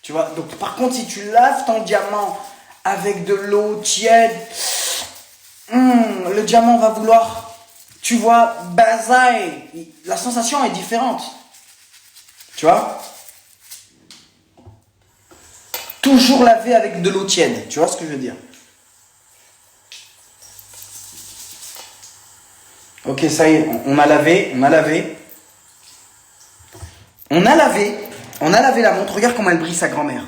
Tu vois, donc par contre, si tu laves ton diamant avec de l'eau tiède, le diamant va vouloir, tu vois, basailler. La sensation est différente. Tu vois? Toujours laver avec de l'eau tiède. Tu vois ce que je veux dire? Ok, ça y est, on a lavé. On a lavé la montre. Regarde comment elle brille, sa grand-mère.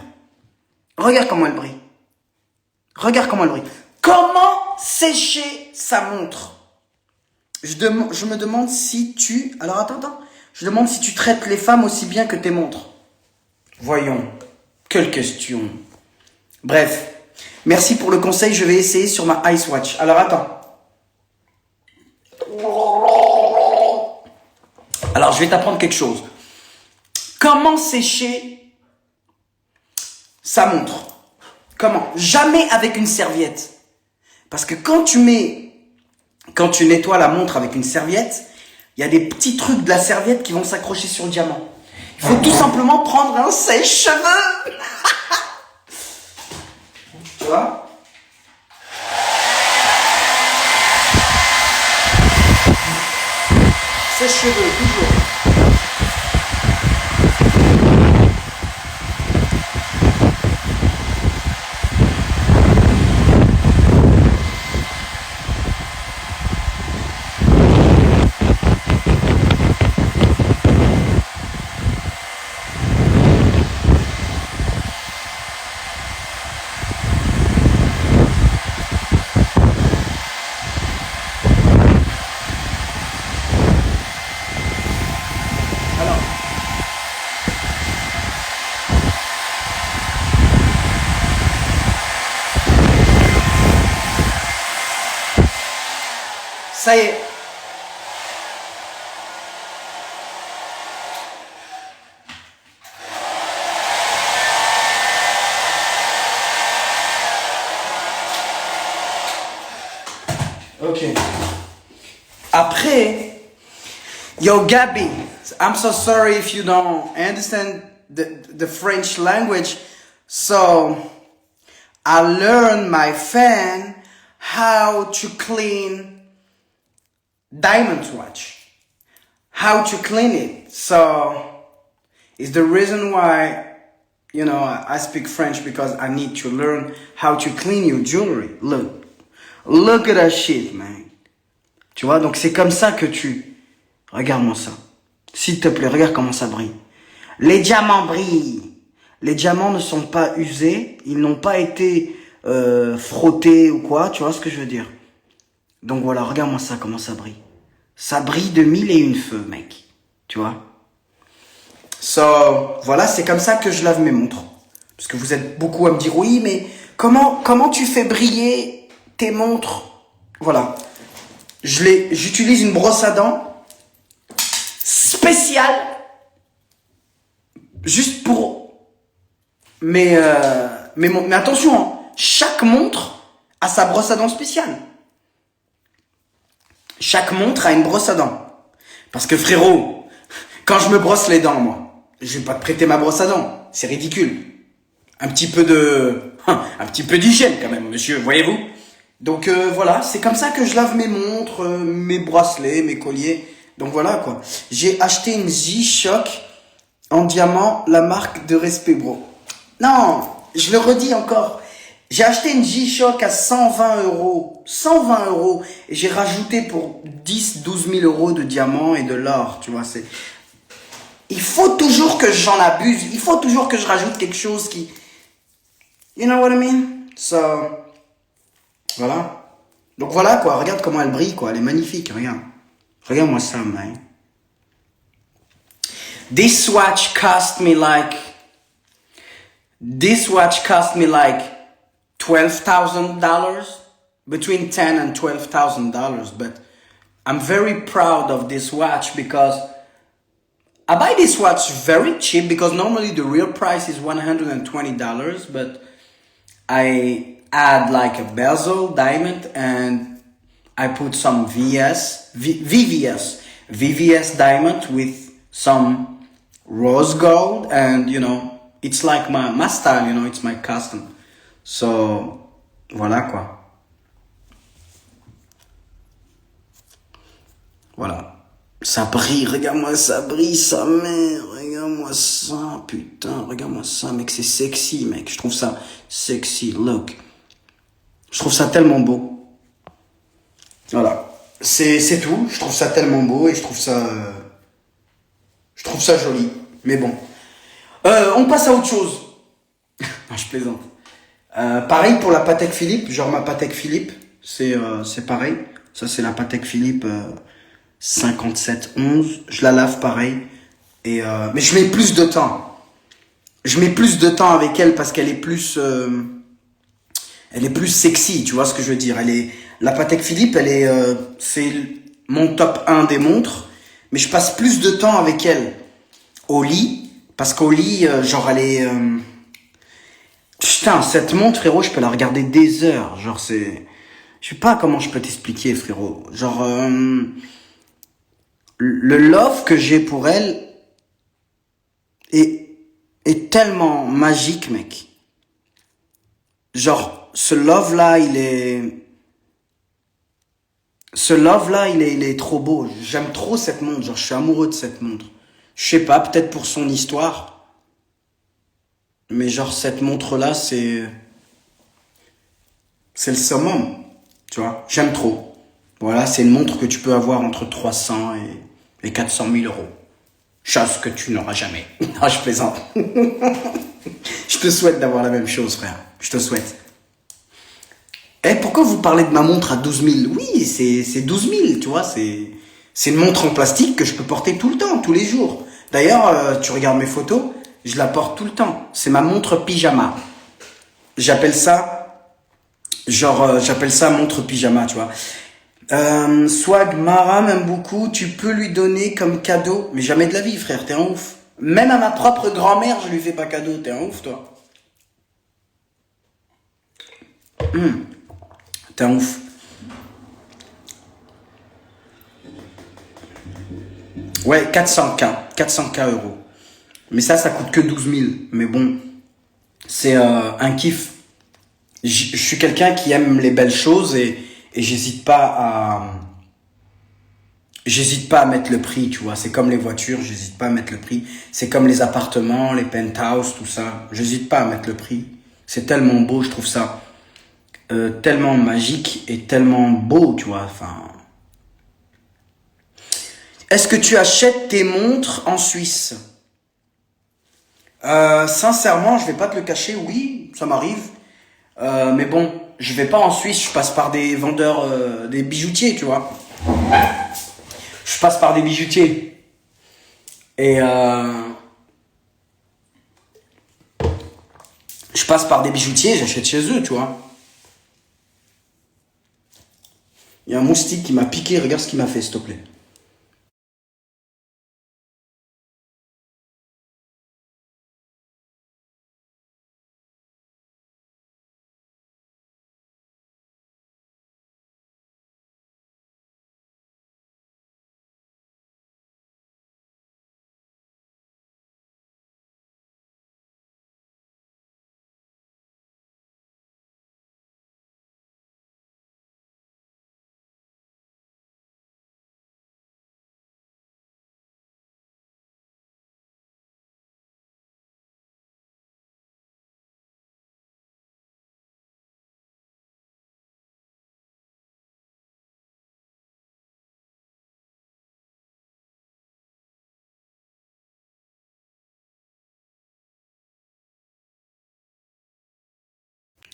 Regarde comment elle brille. Comment sécher sa montre? Je me demande si tu... Alors attends. Je demande si tu traites les femmes aussi bien que tes montres. Voyons. Quelle question. Bref. Merci pour le conseil. Je vais essayer sur ma Ice Watch. Alors attends. Alors je vais t'apprendre quelque chose. Comment sécher sa montre? Comment? Jamais avec une serviette. Parce que quand tu nettoies la montre avec une serviette, il y a des petits trucs de la serviette qui vont s'accrocher sur le diamant. Il faut tout simplement prendre un sèche-cheveux. Tu vois? Sèche-cheveux, toujours. Ça y est. Ok. Après, yo Gabby, I'm so sorry if you don't understand the French language. So, I learned my fan how to clean diamond watch, how to clean it. So it's the reason why, you know, I speak French, because I need to learn how to clean your jewelry. Look at that shit, man. Tu vois, donc c'est comme ça que regarde-moi ça. S'il te plaît, regarde comment ça brille. Les diamants brillent. Les diamants ne sont pas usés, ils n'ont pas été frottés ou quoi, tu vois ce que je veux dire. Donc voilà, regarde-moi ça, comment ça brille. Ça brille de mille et une feux, mec. Tu vois? So, voilà, c'est comme ça que je lave mes montres. Parce que vous êtes beaucoup à me dire, oui, mais comment tu fais briller tes montres? Voilà. J'utilise une brosse à dents spéciale, juste pour mais attention, hein, chaque montre a sa brosse à dents spéciale. Chaque montre a une brosse à dents. Parce que frérot, quand je me brosse les dents, moi, je vais pas te prêter ma brosse à dents. C'est ridicule. Un petit peu d'hygiène quand même, monsieur, voyez-vous. Donc voilà, c'est comme ça que je lave mes montres, mes bracelets, mes colliers. Donc voilà quoi. J'ai acheté une G-Shock en diamant, la marque de respect, bro. Non, je le redis encore. J'ai acheté une G-Shock à 120 euros. 120 euros. Et j'ai rajouté pour 12 000 euros de diamants et de l'or. Tu vois, il faut toujours que j'en abuse. Il faut toujours que je rajoute quelque chose qui... You know what I mean? So... Voilà. Donc voilà quoi. Regarde comment elle brille quoi. Elle est magnifique. Regarde. Regarde-moi ça, man. This watch cost me like $12,000, between $10,000 and $12,000. But I'm very proud of this watch because I buy this watch very cheap, because normally the real price is $120, but I add like a bezel diamond and I put some VVS diamond with some rose gold, and you know, It's like my style, you know, it's my custom. So, voilà quoi. Voilà. Ça brille, regarde-moi ça brille, sa mère, regarde-moi ça, putain, regarde-moi ça, mec, c'est sexy, mec, je trouve ça sexy, look. Je trouve ça tellement beau. Voilà. C'est tout, je trouve ça tellement beau et je trouve ça joli. Mais bon. On passe à autre chose. Non, je plaisante. Pareil pour la Patek Philippe, genre ma Patek Philippe, c'est pareil. Ça c'est la Patek Philippe 5711. Je la lave pareil. Mais je mets plus de temps. Je mets plus de temps avec elle parce qu'elle est plus sexy, tu vois ce que je veux dire. La Patek Philippe, c'est mon top 1 des montres, mais je passe plus de temps avec elle au lit, parce qu'au lit, genre elle est, putain, cette montre, frérot, je peux la regarder des heures, genre je sais pas comment je peux t'expliquer, frérot, genre, le love que j'ai pour elle est tellement magique, mec. Genre, ce love-là, il est trop beau. J'aime trop cette montre. Genre, je suis amoureux de cette montre. Je sais pas, peut-être pour son histoire. Mais genre, cette montre-là, c'est le summum. Tu vois, j'aime trop. Voilà, c'est une montre que tu peux avoir entre 300 et 400 000 euros. Chose que tu n'auras jamais. Non, je plaisante. Je te souhaite d'avoir la même chose, frère. Je te souhaite. Eh, pourquoi vous parlez de ma montre à 12 000? Oui, c'est 12 000, tu vois, c'est une montre en plastique que je peux porter tout le temps, tous les jours. D'ailleurs, tu regardes mes photos, je la porte tout le temps. C'est ma montre pyjama. J'appelle ça, j'appelle ça montre pyjama, tu vois. Swag Mara m'aime beaucoup, tu peux lui donner comme cadeau, mais jamais de la vie, frère, t'es un ouf. Même à ma propre grand-mère, je lui fais pas cadeau, t'es un ouf, toi. T'es un ouf. Ouais, 400K euros. Mais ça coûte que 12 000. Mais bon, c'est un kiff. Je suis quelqu'un qui aime les belles choses et j'hésite pas à mettre le prix, tu vois. C'est comme les voitures, j'hésite pas à mettre le prix. C'est comme les appartements, les penthouses, tout ça. J'hésite pas à mettre le prix. C'est tellement beau, je trouve ça tellement magique et tellement beau, tu vois. Enfin, est-ce que tu achètes tes montres en Suisse? Sincèrement, je vais pas te le cacher, oui, ça m'arrive. Mais bon, je vais pas en Suisse, je passe par des vendeurs, des bijoutiers, tu vois. Je passe par des bijoutiers. Et je passe par des bijoutiers, j'achète chez eux, tu vois. Il y a un moustique qui m'a piqué, regarde ce qu'il m'a fait, s'il te plaît.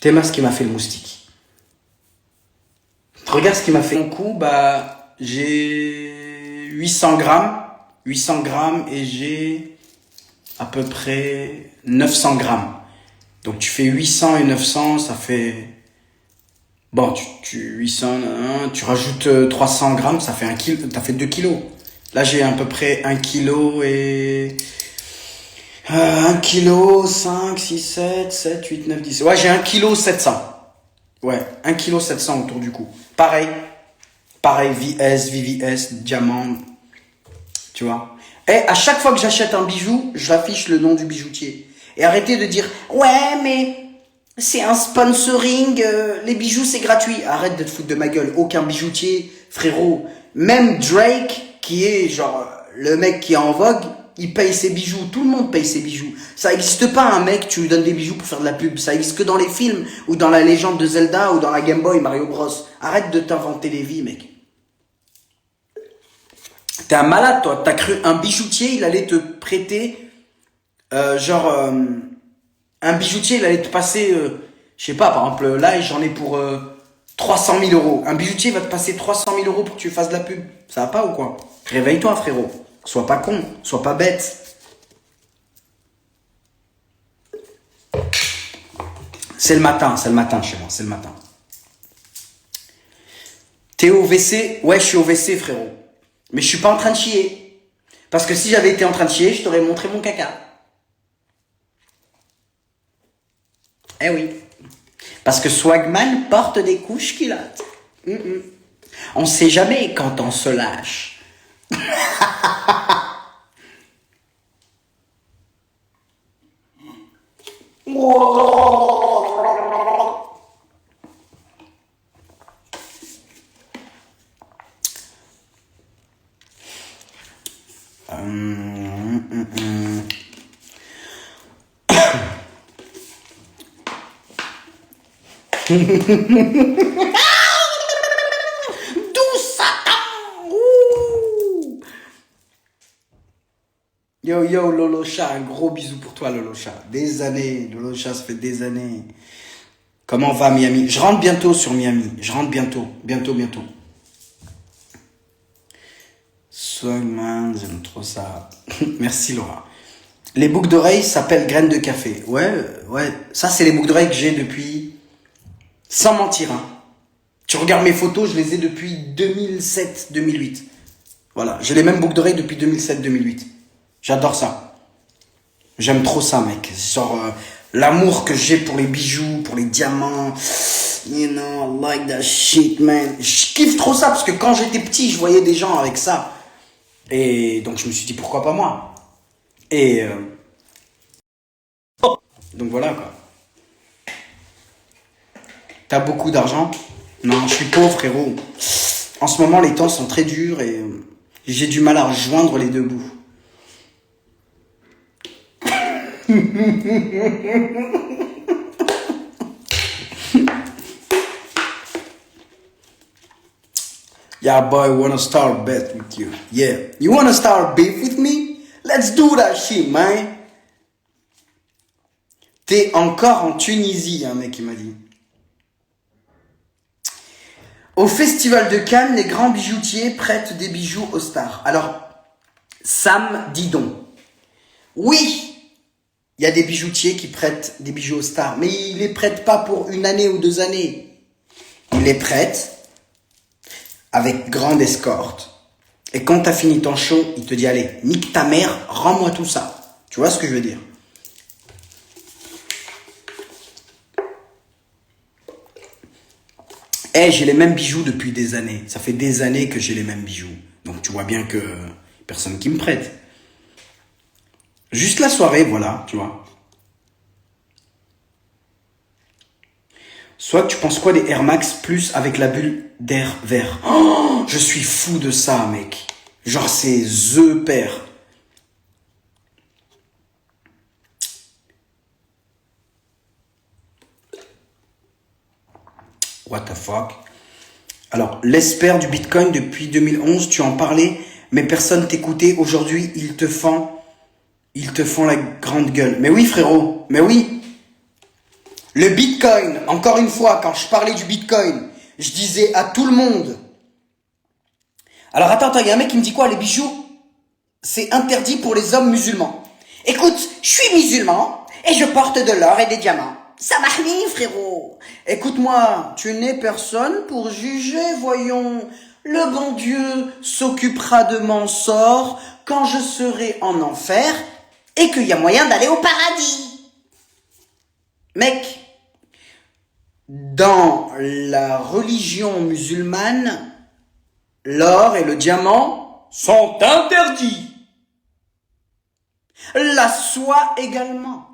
Théma, ce qui m'a fait le moustique. Regarde ce qui m'a fait mon coup, bah, j'ai 800 grammes. 800 grammes et j'ai à peu près 900 grammes. Donc tu fais 800 et 900, ça fait... Bon, 800, tu rajoutes 300 grammes, ça fait 1 kilo, t'as fait 2 kilos. Là, j'ai à peu près 1 kilo et... 1 kilo, 5, 6, 7, 8, 9, 10. Ouais, j'ai 1 kilo 700. Ouais, 1 kilo 700 autour du cou. Pareil, VS, VVS, diamant, tu vois. Et à chaque fois que j'achète un bijou, j'affiche le nom du bijoutier. Et arrêtez de dire, ouais, mais c'est un sponsoring, les bijoux c'est gratuit. Arrête de te foutre de ma gueule. Aucun bijoutier, frérot. Même Drake, qui est genre le mec qui est en vogue, il paye ses bijoux. Tout le monde paye ses bijoux. Ça n'existe pas un mec, tu lui donnes des bijoux pour faire de la pub. Ça existe que dans les films, ou dans la légende de Zelda, ou dans la Game Boy Mario Bros. Arrête de t'inventer les vies, mec. T'es un malade, toi. T'as cru un bijoutier, il allait te prêter, un bijoutier, il allait te passer, je sais pas, par exemple, là, j'en ai pour 300 000 euros. Un bijoutier va te passer 300 000 euros pour que tu fasses de la pub. Ça va pas ou quoi? Réveille-toi, frérot. Sois pas con, sois pas bête. C'est le matin chez moi, c'est le matin. T'es au WC? Ouais, je suis au WC, frérot. Mais je suis pas en train de chier. Parce que si j'avais été en train de chier, je t'aurais montré mon caca. Eh oui. Parce que Swagman porte des couches culottes. On sait jamais quand on se lâche. D'où Satan. Ouh. Yo, yo, Lolocha, un gros bisou pour toi, Lolocha. Des années, Lolocha, ça fait des années. Comment va Miami? Je rentre bientôt sur Miami. Je rentre bientôt. Bientôt. Swagman, j'aime trop ça. Merci, Laura. Les boucles d'oreilles s'appellent graines de café. Ouais. Ça, c'est les boucles d'oreilles que j'ai depuis... Sans mentir, hein. Tu regardes mes photos, je les ai depuis 2007-2008. Voilà, j'ai les mêmes boucles d'oreilles depuis 2007-2008. J'adore ça. J'aime trop ça, mec. Genre, l'amour que j'ai pour les bijoux, pour les diamants. You know, I like that shit, man. Je kiffe trop ça, parce que quand j'étais petit, je voyais des gens avec ça. Et donc, je me suis dit, pourquoi pas moi? Et... donc voilà, quoi. T'as beaucoup d'argent? Non, je suis pauvre, frérot. En ce moment, les temps sont très durs et j'ai du mal à rejoindre les deux bouts. Yeah, boy, wanna start bet with you. Yeah. You wanna start beef with me? Let's do that shit, man. T'es encore en Tunisie, un mec qui m'a dit. Au festival de Cannes, les grands bijoutiers prêtent des bijoux aux stars. Alors, Sam, dis donc. Oui, il y a des bijoutiers qui prêtent des bijoux aux stars, mais ils les prêtent pas pour 1 année ou 2 années. Ils les prêtent avec grande escorte. Et quand t'as fini ton show, il te dit, allez, nique ta mère, rends-moi tout ça. Tu vois ce que je veux dire? Eh, j'ai les mêmes bijoux depuis des années. Ça fait des années que j'ai les mêmes bijoux. Donc tu vois bien que personne qui me prête. Juste la soirée, voilà, tu vois. Soit tu penses quoi des Air Max Plus avec la bulle d'air vert? Oh, je suis fou de ça, mec. Genre c'est the pair. What the fuck? Alors, l'expert du Bitcoin depuis 2011, tu en parlais, mais personne t'écoutait. Aujourd'hui, ils te font la grande gueule. Mais oui, frérot, mais oui. Le Bitcoin, encore une fois, quand je parlais du Bitcoin, je disais à tout le monde. Alors attends, il y a un mec qui me dit quoi? Les bijoux, c'est interdit pour les hommes musulmans. Écoute, je suis musulman et je porte de l'or et des diamants. Ça marche bien, frérot. Écoute-moi, tu n'es personne pour juger, voyons. Le bon Dieu s'occupera de mon sort quand je serai en enfer et qu'il y a moyen d'aller au paradis. Mec, dans la religion musulmane, l'or et le diamant sont interdits. La soie également.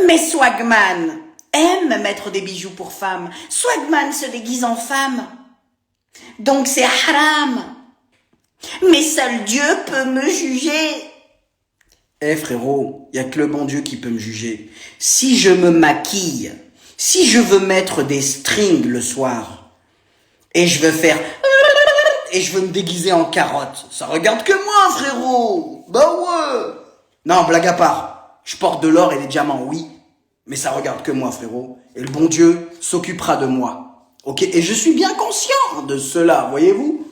Mais Swagman aime mettre des bijoux pour femmes. Swagman se déguise en femme. Donc c'est haram. Mais seul Dieu peut me juger. Eh frérot, il y a que le bon Dieu qui peut me juger. Si je me maquille, si je veux mettre des strings le soir, et je veux faire... et je veux me déguiser en carotte, ça regarde que moi frérot. Bah ouais. Non, blague à part, je porte de l'or et des diamants, oui, mais ça regarde que moi frérot. Et le bon Dieu s'occupera de moi. Ok, et je suis bien conscient de cela, voyez-vous.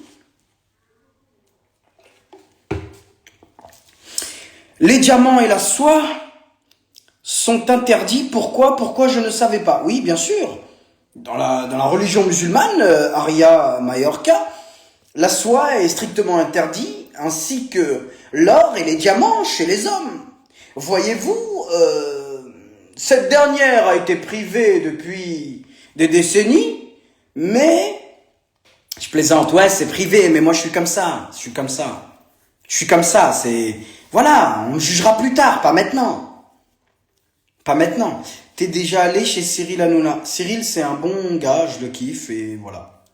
Les diamants et la soie sont interdits. Pourquoi? Pourquoi je ne savais pas? Oui, bien sûr. Dans la religion musulmane, Aria Mallorca, la soie est strictement interdite, ainsi que l'or et les diamants chez les hommes. Voyez-vous, cette dernière a été privée depuis des décennies, mais... Je plaisante, ouais, c'est privé, mais moi je suis comme ça, c'est... Voilà, on me jugera plus tard, pas maintenant. Pas maintenant. T'es déjà allé chez Cyril Hanouna. Cyril, c'est un bon gars, je le kiffe, et voilà.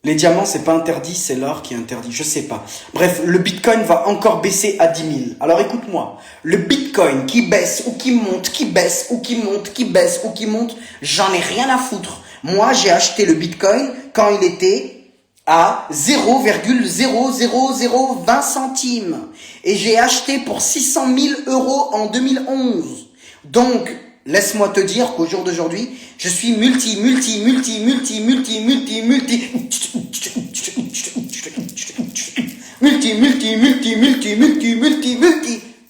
Les diamants, c'est pas interdit, c'est l'or qui est interdit, je sais pas. Bref, le Bitcoin va encore baisser à 10 000. Alors écoute-moi, le Bitcoin qui baisse ou qui monte, qui baisse ou qui monte, qui baisse ou qui monte, j'en ai rien à foutre. Moi, j'ai acheté le Bitcoin quand il était à 0,00020 centimes. Et j'ai acheté pour 600 000 € en 2011. Donc, laisse-moi te dire qu'au jour d'aujourd'hui, je suis multi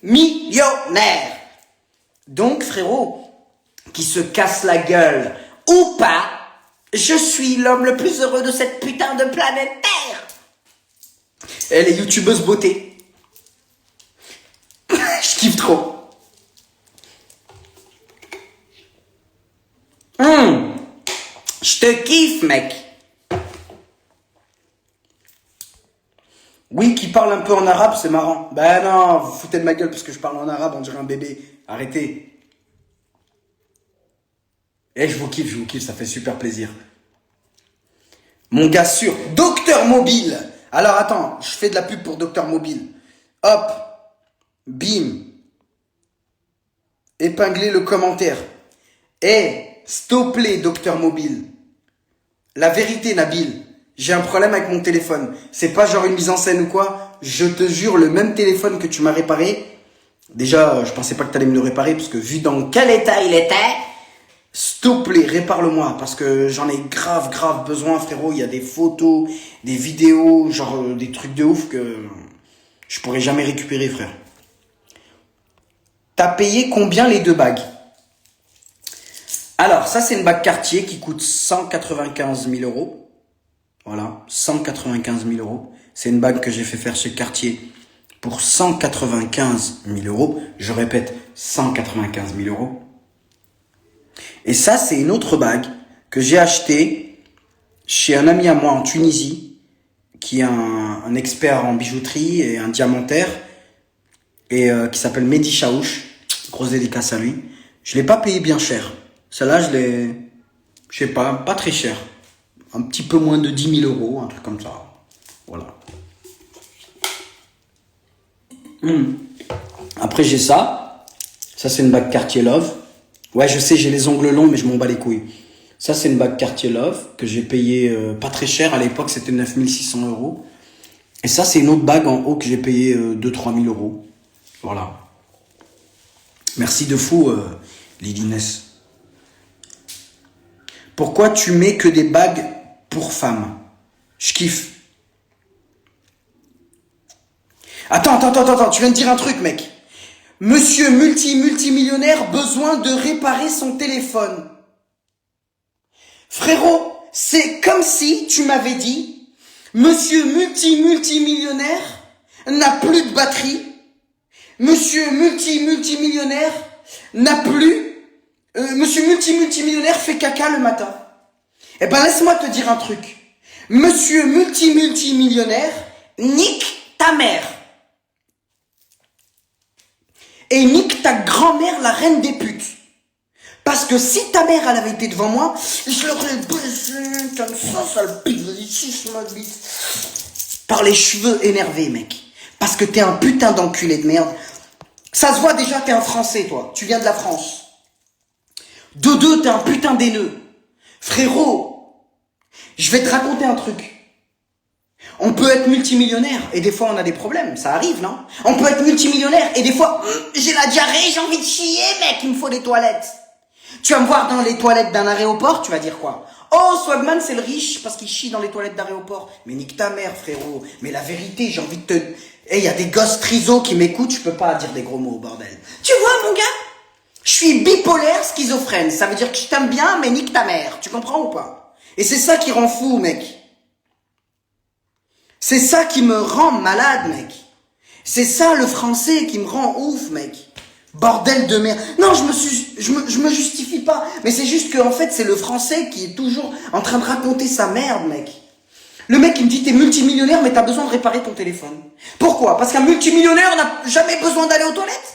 millionnaire. Donc, frérot, qui se casse la gueule ou pas, je suis l'homme le plus heureux de cette putain de planète Terre. Elle est youtubeuse beauté. Je kiffe trop. Je te kiffe, mec. Oui, qui parle un peu en arabe, c'est marrant. Ben non, vous foutez de ma gueule parce que je parle en arabe, on dirait un bébé. Arrêtez. Eh, je vous kiffe, ça fait super plaisir. Mon gars sûr, Docteur Mobile. Alors attends, je fais de la pub pour Docteur Mobile. Hop, bim. Épinglez le commentaire. Eh, stop-les, Docteur Mobile. La vérité, Nabil, j'ai un problème avec mon téléphone. C'est pas genre une mise en scène ou quoi. Je te jure, le même téléphone que tu m'as réparé. Déjà, je pensais pas que t'allais me le réparer parce que vu dans quel état il était... S'il te plaît, répare-le-moi, parce que j'en ai grave besoin, frérot. Il y a des photos, des vidéos, genre des trucs de ouf que je pourrais jamais récupérer, frère. T'as payé combien les 2 bagues? Alors, ça, c'est une bague Cartier qui coûte 195 000 €. Voilà, 195 000 €. C'est une bague que j'ai fait faire chez Cartier pour 195 000 €. Je répète, 195 000 €. Et ça, c'est une autre bague que j'ai achetée chez un ami à moi en Tunisie, qui est un expert en bijouterie et un diamantaire, et qui s'appelle Mehdi Chaouch. Grosse dédicace à lui. Je l'ai pas payé bien cher. Celle-là, je l'ai, je sais pas très cher. Un petit peu moins de 10 000 €, un truc comme ça. Voilà. Après, j'ai ça. Ça, c'est une bague Cartier Love. Ouais, je sais, j'ai les ongles longs, mais je m'en bats les couilles. Ça, c'est une bague Cartier Love que j'ai payé pas très cher. À l'époque, c'était 9 600 €. Et ça, c'est une autre bague en haut que j'ai payé 2-3 000 €. Voilà. Merci de fou, Lilines. Pourquoi tu mets que des bagues pour femmes? Je kiffe. Attends, tu viens de dire un truc, mec. Monsieur multimillionnaire, besoin de réparer son téléphone. Frérot, c'est comme si tu m'avais dit, monsieur multimillionnaire n'a plus de batterie. Monsieur multimillionnaire n'a plus... monsieur multimillionnaire fait caca le matin. Eh ben, laisse-moi te dire un truc. Monsieur multimillionnaire nique ta mère. Et nique ta grand-mère, la reine des putes. Parce que si ta mère, elle avait été devant moi, je l'aurais baisé comme ça, sale pute, vas-y, suce ma bite. Par les cheveux énervés, mec. Parce que t'es un putain d'enculé de merde. Ça se voit déjà, t'es un Français, toi. Tu viens de la France. De deux, t'es un putain d'aineux. Frérot, je vais te raconter un truc. On peut être multimillionnaire et des fois on a des problèmes, ça arrive, non? On peut être multimillionnaire et des fois, j'ai la diarrhée, j'ai envie de chier, mec, il me faut des toilettes. Tu vas me voir dans les toilettes d'un aéroport, tu vas dire quoi? Oh, Swagman, c'est le riche parce qu'il chie dans les toilettes d'aéroport. Mais nique ta mère, frérot. Mais la vérité, j'ai envie de te... Eh, y a des gosses trisos qui m'écoutent, je peux pas dire des gros mots, bordel. Tu vois, mon gars? Je suis bipolaire schizophrène. Ça veut dire que je t'aime bien, mais nique ta mère. Tu comprends ou pas? Et c'est ça qui rend fou, mec. C'est ça qui me rend malade, mec. C'est ça le français qui me rend ouf, mec. Bordel de merde. Non, je me justifie pas. Mais c'est juste que, en fait, c'est le français qui est toujours en train de raconter sa merde, mec. Le mec, il me dit, t'es multimillionnaire, mais t'as besoin de réparer ton téléphone. Pourquoi? Parce qu'un multimillionnaire n'a jamais besoin d'aller aux toilettes.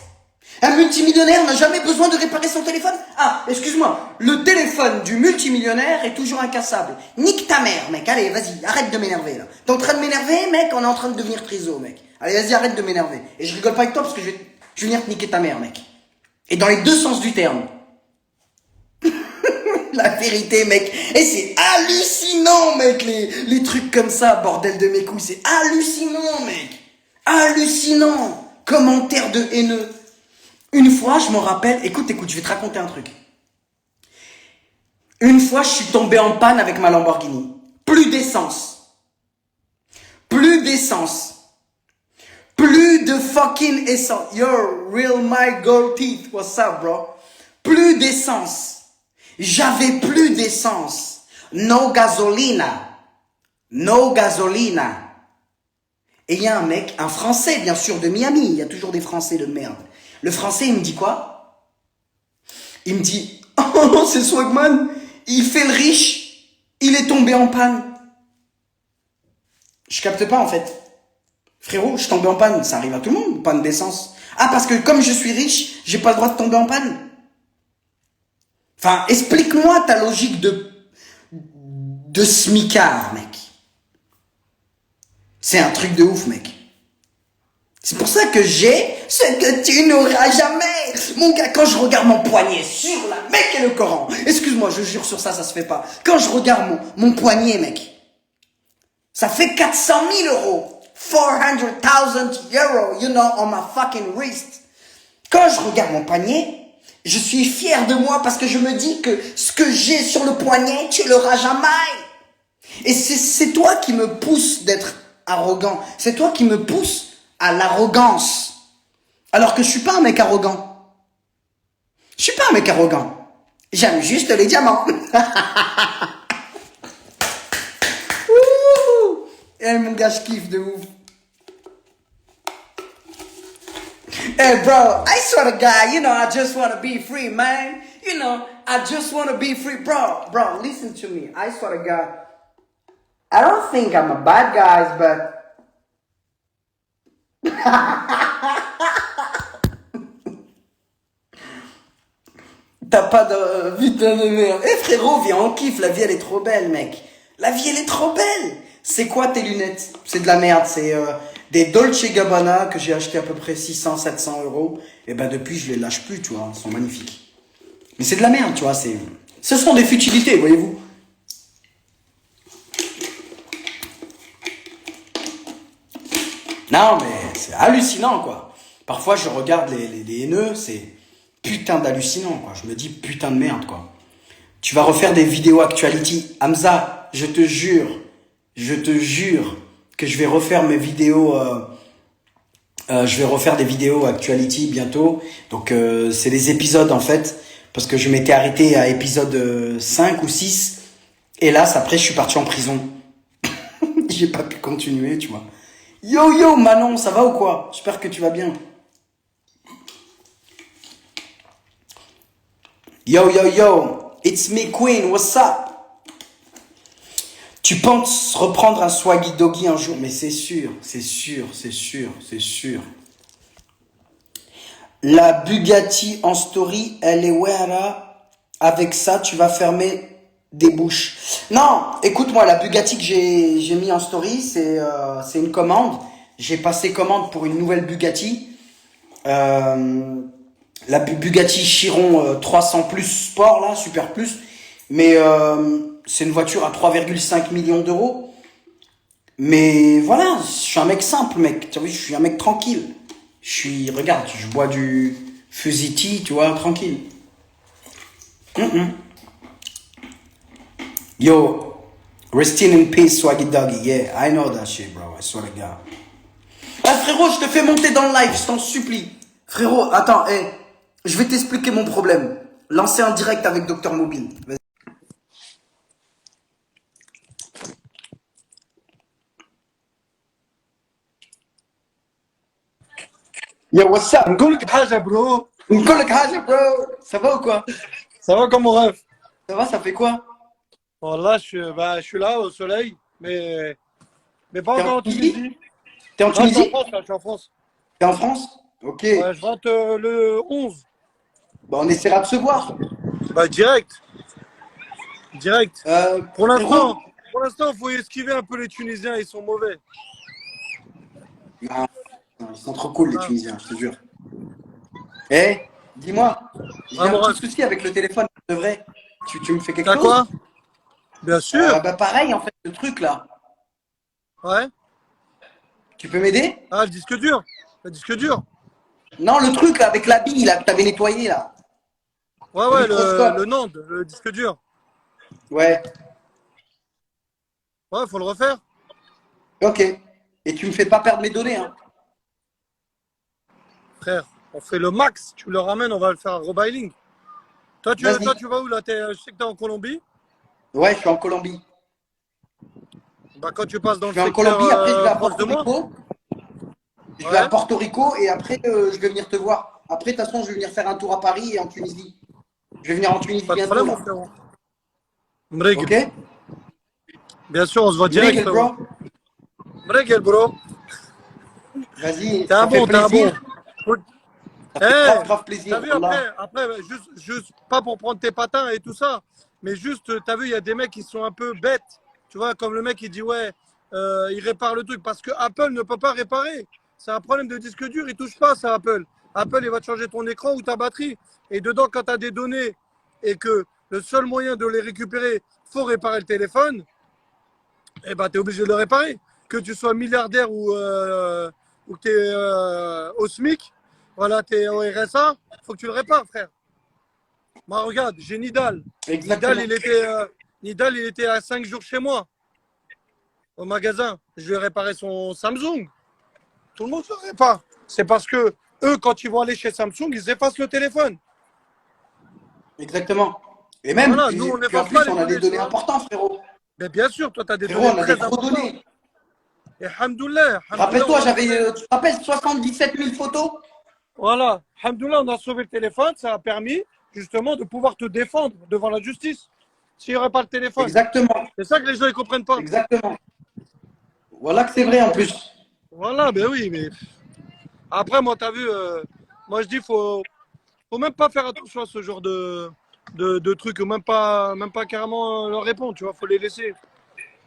Un multimillionnaire n'a jamais besoin de réparer son téléphone. Ah, excuse-moi. Le téléphone du multimillionnaire est toujours incassable. Nique ta mère, mec. Allez, vas-y, arrête de m'énerver, là. T'es en train de m'énerver, mec? On est en train de devenir triso, mec. Allez, vas-y, arrête de m'énerver. Et je rigole pas avec toi parce que je vais venir te niquer ta mère, mec. Et dans les deux sens du terme. La vérité, mec. Et c'est hallucinant, mec, les trucs comme ça, bordel de mes couilles. C'est hallucinant, mec. Hallucinant. Commentaire de haineux. Une fois, je me rappelle, écoute, je vais te raconter un truc. Une fois, je suis tombé en panne avec ma Lamborghini. Plus d'essence. Plus d'essence. Plus de fucking essence. Yo, real my gold teeth. What's up, bro? Plus d'essence. J'avais plus d'essence. No gasolina. No gasolina. Et il y a un mec, un Français, bien sûr, de Miami. Il y a toujours des Français de merde. Le Français, il me dit quoi? Il me dit, oh non, c'est Swagman. Il fait le riche. Il est tombé en panne. Je capte pas, en fait. Frérot, je suis tombé en panne. Ça arrive à tout le monde, panne d'essence. Ah, parce que comme je suis riche, j'ai pas le droit de tomber en panne. Enfin, explique-moi ta logique de smicard, mec. C'est un truc de ouf, mec. C'est pour ça que j'ai ce que tu n'auras jamais. Mon gars, quand je regarde mon poignet sur la Mecque et le Coran, excuse-moi, je jure sur ça, ça se fait pas. Quand je regarde mon poignet, mec, ça fait 400 000 euros. 400,000 euros, you know, on my fucking wrist. Quand je regarde mon poignet, je suis fier de moi parce que je me dis que ce que j'ai sur le poignet, tu l'auras jamais. Et c'est toi qui me pousse d'être arrogant. C'est toi qui me pousse à l'arrogance. Alors que je suis pas un mec arrogant. Je suis pas un mec arrogant. J'aime juste les diamants. Eh mon gars, je kiffe de ouf. Hey bro, I swear to God, you know, I just want to be free, man. You know, I just want to be free. Bro, listen to me. I swear to God. I don't think I'm a bad guy, but... T'as pas de putain de merde. Eh frérot, viens, on kiffe. La vie, elle est trop belle, mec. La vie, elle est trop belle. C'est quoi tes lunettes? C'est de la merde. C'est des Dolce Gabbana que j'ai acheté à peu près 600-700 euros. Et ben depuis, je les lâche plus, tu vois. Elles sont magnifiques. Mais c'est de la merde, tu vois. Ce sont des futilités, voyez-vous. Non, mais c'est hallucinant, quoi. Parfois, je regarde les haineux, c'est putain d'hallucinant, quoi. Je me dis putain de merde, quoi. Tu vas refaire des vidéos actuality. Hamza, je te jure que je vais refaire mes vidéos... je vais refaire des vidéos actuality bientôt. Donc, c'est des épisodes, en fait. Parce que je m'étais arrêté à épisode 5 ou 6. Et là, après, je suis parti en prison. J'ai pas pu continuer, tu vois. Yo, Manon, ça va ou quoi? J'espère que tu vas bien. Yo, it's me, Queen, what's up? Tu penses reprendre un Swaggy Doggy un jour? Mais c'est sûr. La Bugatti en story, elle est Wera. Avec ça, tu vas fermer des bouches. Non, écoute-moi, la Bugatti que j'ai mis en story, c'est une commande. J'ai passé commande pour une nouvelle Bugatti. Euh, la Bugatti Chiron 300 plus Sport, là, Super Plus. Mais c'est une voiture à 3,5 millions d'euros. Mais voilà, je suis un mec simple, mec. Tu vois, je suis un mec tranquille. Regarde, je bois du Fusiti, tu vois, tranquille. Yo, resting in peace, Swaggy Doggy. Yeah, I know that shit, bro. I swear to God. Ah, frérot, je te fais monter dans le live, je t'en supplie. Frérot, attends, je vais t'expliquer mon problème. Lancer un direct avec Docteur Mobile. Vas-y. Yo, what's up? نقول لك بحاجه برو. نقول لك حاجة, bro. Ça va ou quoi? Ça va comme mon rêve. Ça va, ça fait quoi? Voilà, je suis là au soleil, mais pas T'es encore en en Tunisie? Tunisie. T'es en Non, je suis en Tunisie? France, là, je suis en France. T'es en France? Ok. Ouais, je rentre le 11. Bah, on essaiera de se voir. Bah, direct. Direct. Pour Frérot? l'instant, il faut esquiver un peu les Tunisiens, ils sont mauvais. Non, non, ils sont trop cool, les Ah, Tunisiens, je te jure. Eh, dis-moi, j'ai ah, un mon petit rêve. souci avec le téléphone, de vrai. Tu me fais quelque T'as chose? quoi? Bien sûr. Bah pareil, en fait, le truc là. Ouais. Tu peux m'aider? Ah, le disque dur. Le disque dur. Non, le truc là, avec la bille là, que t'avais nettoyé là. Ouais, Au ouais, le microscope. Nand, le disque dur. Ouais, Ouais, faut le refaire. ok. Et tu me fais pas perdre mes données, hein. Frère, on fait le max. Tu le ramènes, on va le faire à rebiling. Vas-y. Tu vas où là? Je sais que t'es en Colombie. Ouais, je suis en Colombie. Bah, quand tu passes dans Je le vais en secteur Colombie, après je vais à proche de Porto moi. Rico. Je vais à Ouais, Porto Rico et après je vais venir te voir. Après, de toute façon, je vais venir faire un tour à Paris et en Tunisie. Je vais venir en Tunisie pas de bientôt problème, mon là. frérot. Mrégel. Ok? Bien sûr, on se voit direct, Mrigel, frérot. bro. Mrégel, bro. Vas-y, T'es ça un fait bon, t'es un bon. plaisir. Faut- Ça fait Eh, grave, grave t'as plaisir. vu Wallah. après, juste, pas pour prendre tes patins et tout ça, mais juste, t'as vu, il y a des mecs qui sont un peu bêtes. Tu vois, comme le mec qui dit, ouais, il répare le truc parce que Apple ne peut pas réparer. C'est un problème de disque dur, il touche pas ça, Apple. Apple, il va te changer ton écran ou ta batterie. Et dedans, quand tu as des données et que le seul moyen de les récupérer, faut réparer le téléphone, eh ben, tu es obligé de le réparer. Que tu sois milliardaire ou que tu es au SMIC, voilà, tu es au RSA, faut que tu le répares, frère. Moi, regarde, j'ai Nidal. Nidal, Exactement. Nidal, il était à 5 jours chez moi, au magasin. Je lui ai réparé son Samsung. Tout le monde se répare. C'est parce que eux, quand ils vont aller chez Samsung, ils effacent le téléphone. Exactement. Et même, Voilà, nous, on puis en n'efface pas plus, les on a des données, tu données vois. importantes, frérot. Mais bien sûr, toi, tu as des Frérot, données on a des très gros importantes. données. Et hamdoulah, on Rappelle-toi, a sauvé. tu te rappelles, 77 000 photos? Voilà, hamdoulah, on a sauvé le téléphone. Ça a permis, justement, de pouvoir te défendre devant la justice. S'il n'y aurait pas le téléphone. Exactement. C'est ça que les gens ne comprennent pas. Exactement. Voilà que c'est vrai en plus. Voilà, ben oui, mais après, moi, tu as vu, moi, je dis, faut même pas faire attention à ce genre de trucs, même pas carrément leur répondre, tu vois, faut les laisser.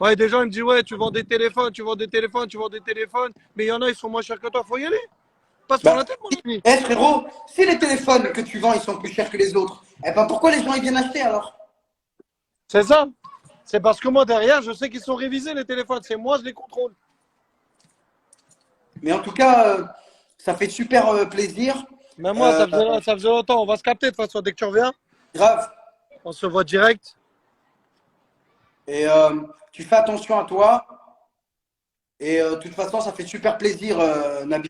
Ouais, des gens, ils me disent, ouais, tu vends des téléphones, tu vends des téléphones, tu vends des téléphones, mais il y en a, ils sont moins chers que toi, faut y aller. Passe par la Bah, tête, mon ami. frérot, si les téléphones que tu vends, ils sont plus chers que les autres, eh ben pourquoi les gens ils viennent acheter alors? C'est ça. C'est parce que moi, derrière, je sais qu'ils sont révisés, les téléphones. C'est moi, je les contrôle. Mais en tout cas, ça fait super plaisir. Mais moi, Euh, ça faisait longtemps. On va se capter de toute façon. Dès que tu reviens, grave. on se voit direct. Et tu fais attention à toi. Et de toute façon, ça fait super plaisir, Nabil.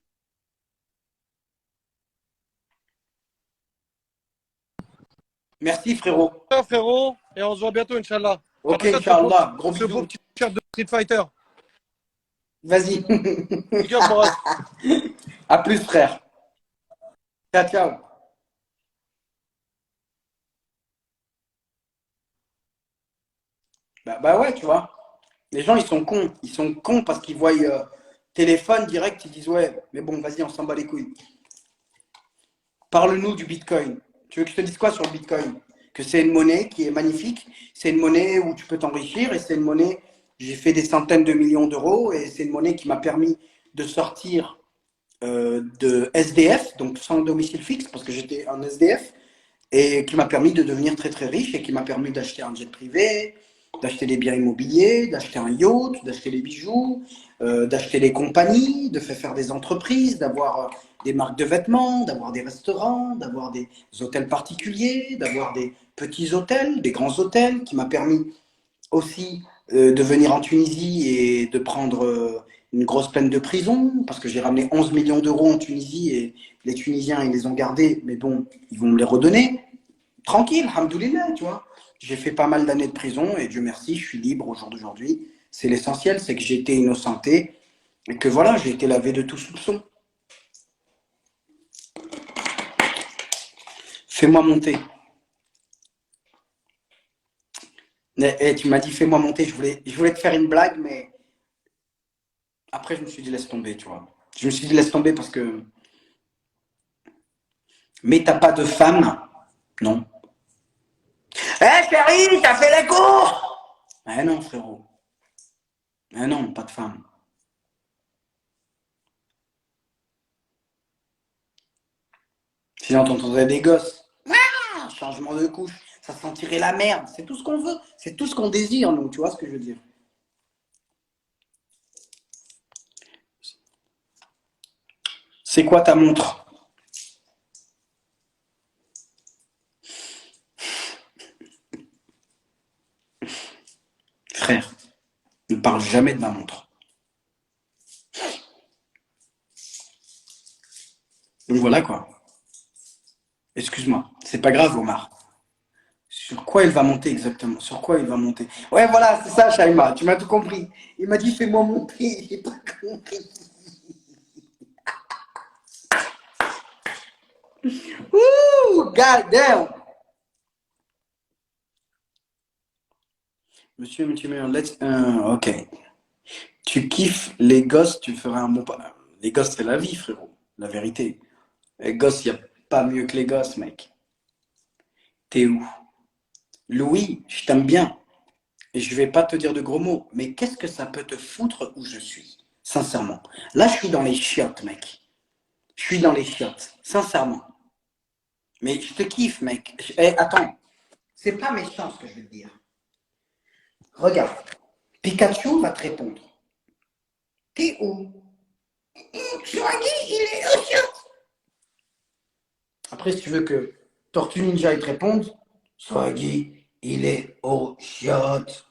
Merci, frérot. Ciao, frérot. Et on se voit bientôt, Inch'Allah. Ok, Après, Inch'Allah. Gros ce beau bisous. petit t-shirt de Street Fighter. Vas-y. Big up, mon ref. À plus, frère. Ciao, ciao. Bah ouais, tu vois. Les gens, ils sont cons. Ils sont cons parce qu'ils voient téléphone direct, ils disent ouais, mais bon, vas-y, on s'en bat les couilles. Parle-nous du Bitcoin. Tu veux que je te dise quoi sur le Bitcoin? Que c'est une monnaie qui est magnifique, c'est une monnaie où tu peux t'enrichir et c'est une monnaie, j'ai fait des centaines de millions d'euros et c'est une monnaie qui m'a permis de sortir de SDF, donc sans domicile fixe, parce que j'étais un SDF, et qui m'a permis de devenir très très riche et qui m'a permis d'acheter un jet privé, d'acheter des biens immobiliers, d'acheter un yacht, d'acheter des bijoux, d'acheter des compagnies, de faire des entreprises, d'avoir des marques de vêtements, d'avoir des restaurants, d'avoir des hôtels particuliers, d'avoir des petits hôtels, des grands hôtels, qui m'a permis aussi de venir en Tunisie et de prendre une grosse peine de prison, parce que j'ai ramené 11 millions d'euros en Tunisie et les Tunisiens, ils les ont gardés, mais bon, ils vont me les redonner. Tranquille, hamdoulilah, tu vois. J'ai fait pas mal d'années de prison et Dieu merci, je suis libre au jour d'aujourd'hui. C'est l'essentiel, c'est que j'ai été innocenté et que voilà, j'ai été lavé de tout soupçon. Fais-moi monter. Tu m'as dit fais-moi monter, je voulais te faire une blague, mais après je me suis dit laisse tomber, tu vois. Je me suis dit laisse tomber parce que... Mais t'as pas de femme? Non. Eh chérie, t'as fait les courses? Eh non frérot. Eh non, pas de femme. Sinon t'entendrais des gosses. Ah, changement de couche, ça sentirait la merde. C'est tout ce qu'on veut, c'est tout ce qu'on désire, nous, tu vois ce que je veux dire. C'est quoi ta montre? Frère, ne parle jamais de ma montre. Donc voilà quoi. Excuse-moi, c'est pas grave Omar. Sur quoi il va monter exactement? Sur quoi il va monter? Ouais voilà, c'est ça Shaima, tu m'as tout compris. Il m'a dit fais-moi monter, j'ai pas compris. Ouh, god damn. Monsieur, let's... ok. Tu kiffes les gosses, tu ferais un bon... Les gosses, c'est la vie, frérot. La vérité. Les gosses, il n'y a pas mieux que les gosses, mec. T'es où? Louis, je t'aime bien. Et je vais pas te dire de gros mots, mais qu'est-ce que ça peut te foutre où je suis? Sincèrement. Là, je suis dans les chiottes, mec. Je suis dans les chiottes. Sincèrement. Mais je te kiffe, mec. Attends. C'est pas méchant ce que je vais te dire. Regarde. Pikachu va te répondre. T'es où? Swaggy, il est aux chiottes. Après, si tu veux que Tortue Ninja il te réponde, Swaggy, il est aux chiottes.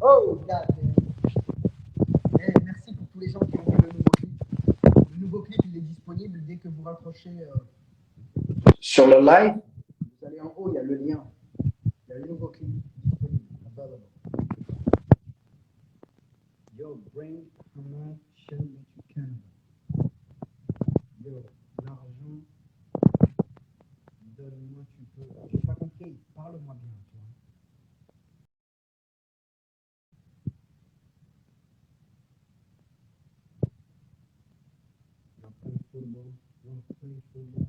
Oh, God. Merci pour tous les gens qui ont vu le nouveau clip. Le nouveau clip, il est disponible dès que vous raccrochez sur le live. Vous allez en haut, il y a le lien. Il y a le nouveau clip disponible. Available. Yo, bring comment show that you can. Yo, l'argent, donne-moi, tu peux. J'ai pas compris, parle-moi bien, tu vois. Don't play football, don't play football.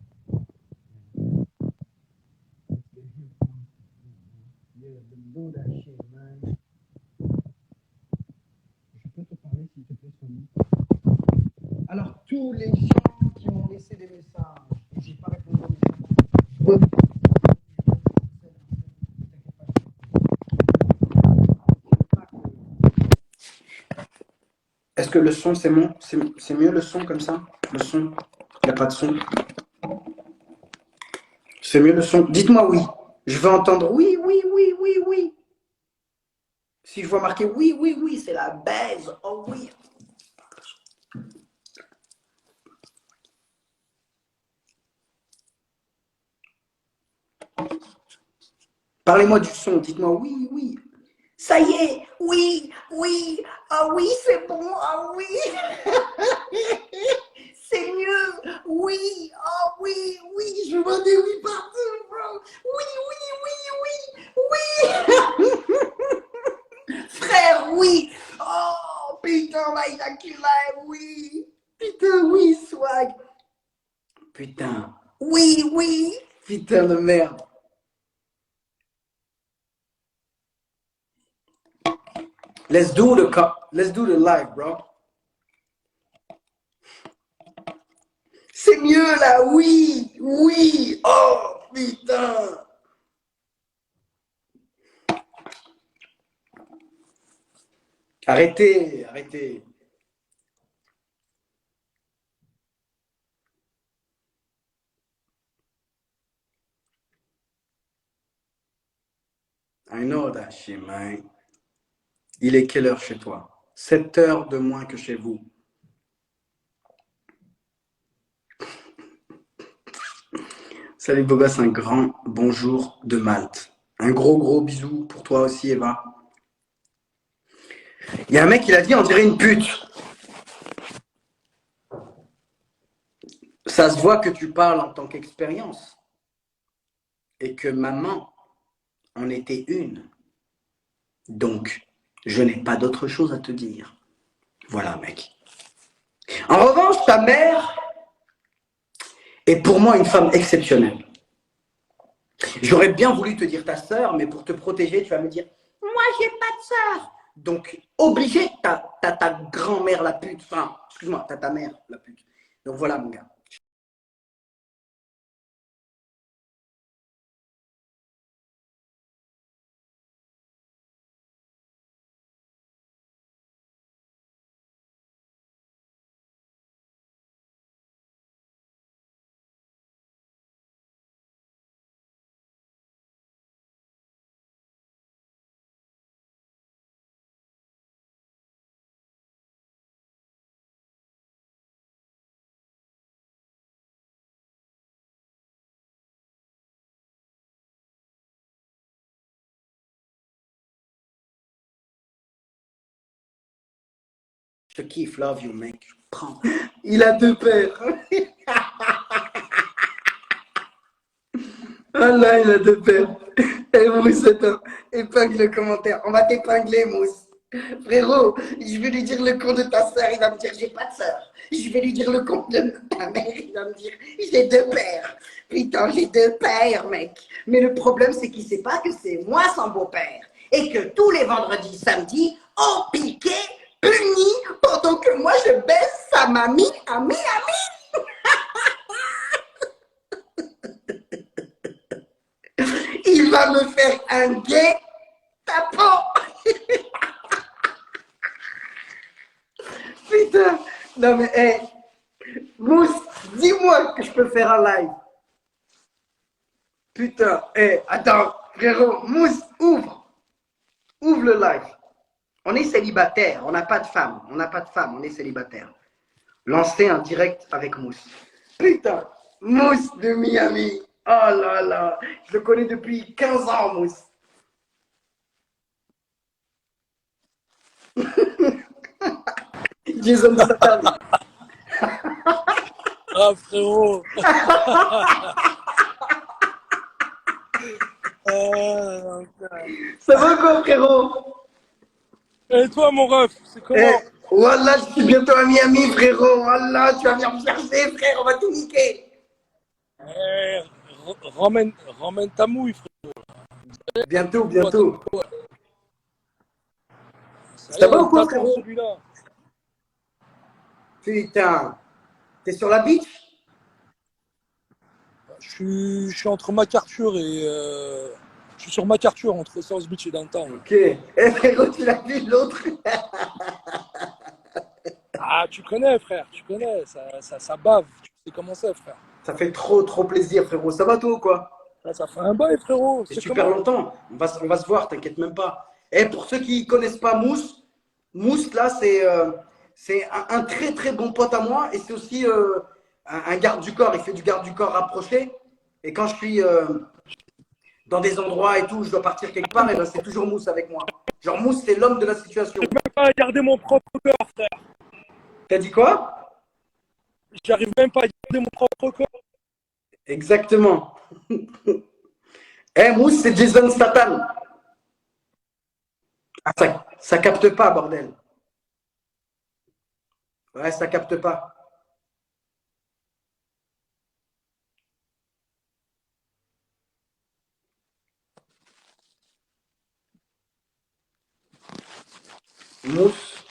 Let's get him on. Yeah, do that shit, man. Je peux te parler s'il te plaît, Sony? Alors, tous les gens qui m'ont laissé des messages et j'ai pas répondu aux messages, je peux... Est-ce que le son, c'est bon? C'est mieux le son comme ça? Le son? Il n'y a pas de son? C'est mieux le son? Dites-moi oui. Je veux entendre oui, oui, oui, oui, oui. Si je vois marqué oui, oui, oui, c'est la baise. Oh oui. Parlez-moi du son. Dites-moi oui, oui. Ça y est, oui, oui, ah oui, c'est bon, ah oui, c'est mieux, oui, ah oui, oui, je vois des oui partout, bro, oui, oui, oui, oui, oui. il a qu'il a, oui. Putain, oui, swag. Putain. Oui, oui. Putain de merde. Let's do the live, bro. C'est mieux là, oui, oui. Oh, putain. Arrêtez, arrêtez. I know that shit, man. Il est quelle heure chez toi? 7 heures de moins que chez vous. Salut Bobas, un grand bonjour de Malte. Un gros bisou pour toi aussi, Eva. Il y a un mec qui l'a dit, on dirait une pute. Ça se voit que tu parles en tant qu'expérience. Et que maman en était une. Donc, je n'ai pas d'autre chose à te dire. Voilà, mec. En revanche, ta mère est pour moi une femme exceptionnelle. J'aurais bien voulu te dire ta sœur, mais pour te protéger, tu vas me dire « Moi, j'ai pas de sœur !» Donc, obligé, t'as ta grand-mère la pute. Enfin, excuse-moi, t'as ta mère la pute. Donc voilà, mon gars. Je te kiffe, love you, mec. Prends. Il a 2 pères. Ah là, il a 2 pères. Et Mousse, attends, épingle le commentaire. On va t'épingler, Mousse. Frérot, je vais lui dire le compte de ta sœur, il va me dire j'ai pas de sœur. Je vais lui dire le compte de ta mère, il va me dire j'ai 2 pères. Putain, j'ai 2 pères, mec. Mais le problème, c'est qu'il sait pas que c'est moi son beau-père. Et que tous les vendredis, samedis, on piquait, puni, pendant que moi je baisse sa mamie, ami. Il va me faire un gay tapant. Putain, non mais, hey, Mousse, dis-moi que je peux faire un live. Putain, hey, attends, frérot, Mousse, ouvre le live. On est célibataire, on n'a pas de femme, on est célibataire. Lancez un direct avec Mousse. Putain, Mousse de Miami. Oh là là, je le connais depuis 15 ans, Mousse. Jason Statham. Ah, frérot. Ça va quoi, frérot? Et toi, mon ref, c'est comment? Eh, voilà, je suis bientôt à Miami, frérot. Voilà, tu vas venir me chercher, frère, on va tout niquer. Eh, ramène ta mouille, frérot. Bientôt. Ça y Ça est, va ou quoi, t'attends frérot? celui-là. Putain, t'es sur la beach? Je suis entre MacArthur et... je suis sur MacArthur, entre South Beach et Downtown. Ok. Eh, frérot, tu l'as vu, l'autre? Ah, tu connais, frère, tu connais. Ça bave. Tu sais comment c'est, frère. Ça fait trop plaisir, frérot. Ça va, toi, ou quoi? Là, ça fait un bail, frérot. C'est C'est super comment? longtemps. On va se voir, t'inquiète même pas. Et pour ceux qui connaissent pas Mousse, là, c'est un très bon pote à moi et c'est aussi un garde du corps. Il fait du garde du corps rapproché. Et quand je suis dans des endroits et tout, je dois partir quelque part, et ben c'est toujours Mousse avec moi. Genre Mousse, c'est l'homme de la situation. J'arrive même pas à garder mon propre corps, frère. T'as dit quoi? J'arrive même pas à garder mon propre corps. Exactement. Eh, Mousse, c'est Jason Statham. Ah, ça capte pas, bordel. Ouais, ça capte pas. Mousse.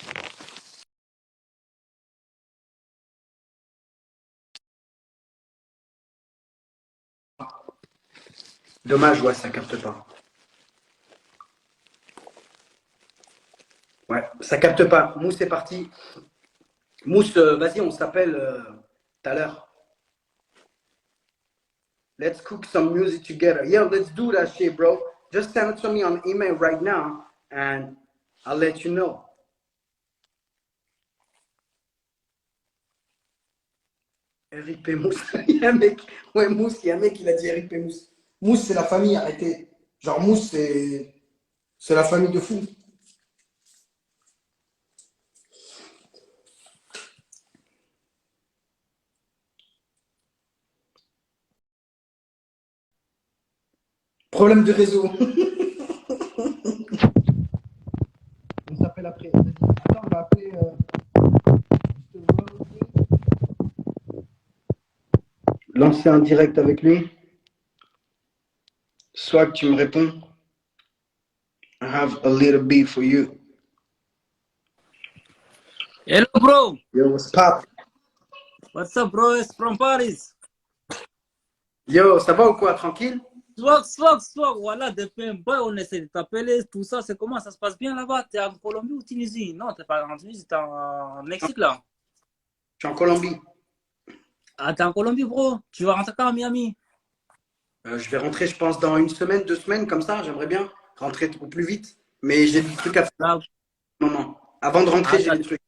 Dommage, ouais, ça capte pas. Ouais, ça capte pas. Mousse est parti. Mousse, vas-y, on s'appelle tout à l'heure. Let's cook some music together. Yeah, let's do that shit, bro. Just send it to me on email right now and I'll let you know. RIP Mousse. Il y a un mec, ouais, Mousse, il y a un mec qui a dit RIP Mousse. Mousse, c'est la famille, arrêtez. Genre, Mousse, c'est la famille de fou. Problème de réseau. On s'appelle après. Attends, on va appeler. Lancer un direct avec lui. Soit que tu me réponds. I have a little beat for you. Hello, bro. Yo, what's pop? What's up, bro? It's from Paris. Yo, ça va ou quoi? Tranquille? Swag. Voilà, depuis un boy, on essaie de t'appeler, tout ça. C'est comment? Ça se passe bien là-bas? T'es en Colombie ou Tunisie? Non, t'es pas en Tunisie, t'es en Mexique là. Je suis en Colombie. Ah, t'es en Colombie, bro. Tu vas rentrer quand à Miami? Je vais rentrer, je pense, dans 1 semaine, 2 semaines, comme ça. J'aimerais bien rentrer au plus vite. Mais j'ai des trucs à faire Là, au moment. Avant de rentrer, j'ai des trucs.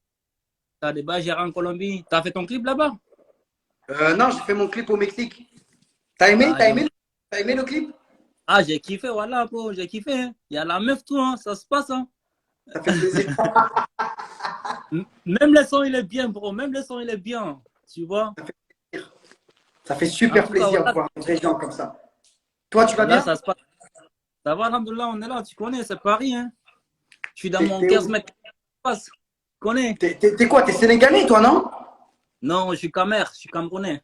t'as des bails gérés en Colombie. T'as fait ton clip là-bas? Non, j'ai fait mon clip au Mexique. T'as aimé? Ah, T'as aimé le clip? Ah, j'ai kiffé, voilà, bro. J'ai kiffé. Hein. Il y a la meuf, tout, hein. Ça se passe. Hein. Ça fait plaisir. Même le son, il est bien, bro. Même le son, il est bien. Tu vois? Ça fait super En tout cas, plaisir de voilà. voir des gens comme ça. Toi, tu vas Là, bien? ça se passe. Ça va, alhamdoulilah, on est là. Tu connais, c'est Paris, hein. Je suis dans T'es mon où? 15 mètres. Tu connais? T'es quoi? T'es sénégalais, toi, non? Non, je suis Camer, je suis Camerounais.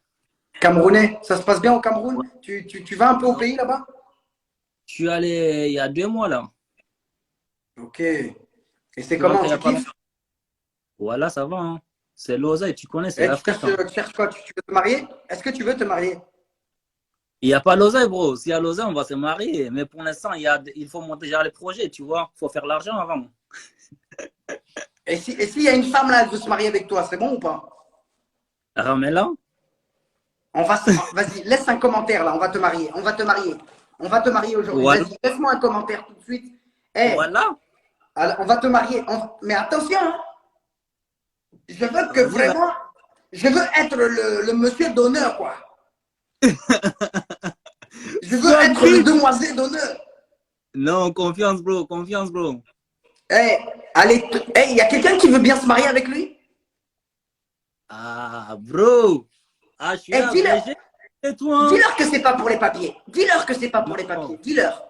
Camerounais. Ça se passe bien au Cameroun? Ouais. Tu vas un peu au Non, pays là-bas? je suis allé il y a 2 mois là. Ok. Et c'est Je suis comment? rentré il y Tu a pas kiffes? longtemps. Voilà, ça va. Hein. C'est l'oseille, tu connais, c'est Eh, l'Afrique. Hein. tu cherches quoi? Tu veux te marier? Est-ce que tu veux te marier? Il n'y a pas l'oseille, bro. S'il y a l'oseille, on va se marier. Mais pour l'instant, il faut monter déjà les projets, tu vois. Il faut faire l'argent avant. Et s'il y a une femme là, elle veut se marier avec toi, c'est bon ou pas? Ramela? Vas-y, laisse un commentaire là, on va te marier. On va te marier. On va te marier aujourd'hui. Voilà. Vas-y, laisse-moi un commentaire tout de suite. Eh, Voilà. alors, on va te marier. Mais attention, hein, je veux que Vas-y, là. vraiment, je veux être le monsieur d'honneur, quoi. Je veux être le demoiselle d'honneur. Non, confiance, bro. Confiance, bro. Eh, allez, il y a quelqu'un qui veut bien se marier avec lui? Ah, bro. Ah, je suis Eh, là, dis-leur. BG. Et toi? Dis-leur que c'est pas pour les papiers. Dis-leur que c'est pas pour les Non, papiers. Dis-leur.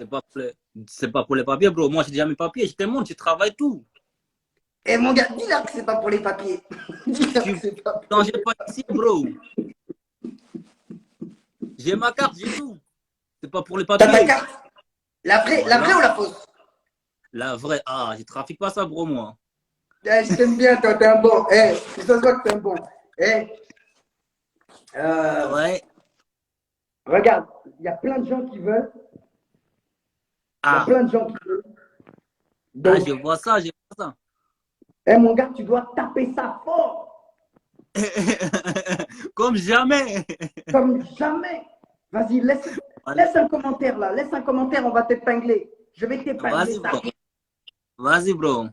c'est pas pour les papiers, bro. Moi, j'ai déjà mes papiers. Je te montre, je travaille tout. Eh, mon gars, dis-leur que c'est pas pour les papiers. Dis-leur que Tu c'est pas. non, j'ai pas ici, bro. J'ai ma carte, j'ai tout. C'est pas pour les T'as ta papiers. carte? La vraie ou la fausse? La vraie. Ah, je trafique pas ça, bro, moi. Eh, je t'aime bien, toi, t'es un bon. Eh, ça se voit que t'es un bon. Eh, Ouais. regarde, il y a plein de gens qui veulent. Il y a Ah, plein de gens qui veulent. ah, Donc, je vois ça, je vois ça. eh, mon gars, tu dois taper ça fort, Comme jamais. comme jamais. Vas-y, laisse un commentaire là. Laisse un commentaire, on va t'épingler. Je vais t'épingler. Vas-y, bro. Vas-y, bro.